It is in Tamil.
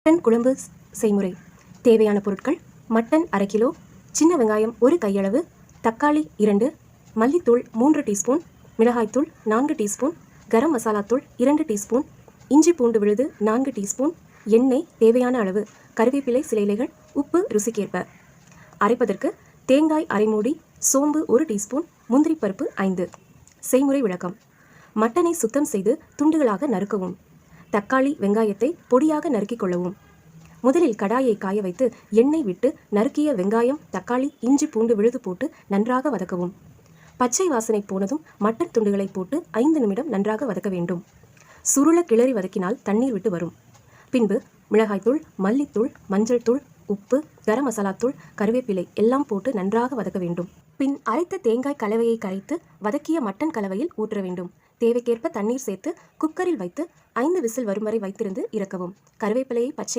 மட்டன் குழம்பு செய்முறை. தேவையான பொருட்கள்: மட்டன் 1/2 கிலோ, சின்ன வெங்காயம் 1 கையளவு, தக்காளி 2, மல்லித்தூள் 3 டீஸ்பூன், மிளகாய்த்தூள் 4 டீஸ்பூன், கரம் மசாலாத்தூள் 2 டீஸ்பூன், இஞ்சி பூண்டு விழுது 4 டீஸ்பூன், எண்ணெய் தேவையான அளவு, கருவேப்பிலை சில இலைகள், உப்பு ருசிக்கேற்ப. அரைப்பதற்கு: தேங்காய் அரை மூடி, சோம்பு 1 டீஸ்பூன், முந்திரி பருப்பு 5. செய்முறை விளக்கம். மட்டனை சுத்தம் செய்து துண்டுகளாக நறுக்கவும். தக்காளி வெங்காயத்தை பொடியாக நறுக்கிக் கொள்ளவும். முதலில் கடாயை காய வைத்து எண்ணெய் விட்டு நறுக்கிய வெங்காயம், தக்காளி, இஞ்சி பூண்டு விழுது போட்டு நன்றாக வதக்கவும். பச்சை வாசனை போனதும் மட்டன் துண்டுகளை போட்டு 5 நிமிடம் நன்றாக வதக்க வேண்டும். சுருள கிளறி வதக்கினால் தண்ணீர் விட்டு வரும். பின்பு மிளகாய்த்தூள், மல்லித்தூள், மஞ்சள் தூள், உப்பு, கரம் மசாலாத்தூள், கருவேப்பிலை எல்லாம் போட்டு நன்றாக வதக்க வேண்டும். பின் அரைத்த தேங்காய் கலவையை கரைத்து வதக்கிய மட்டன் கலவையில் ஊற்ற வேண்டும். தேவைக்கேற்ப தண்ணீர் சேர்த்து குக்கரில் வைத்து 5 விசில் வரும் வரை வைத்திருந்து இறக்கவும். கருவேப்பிலையை பச்சை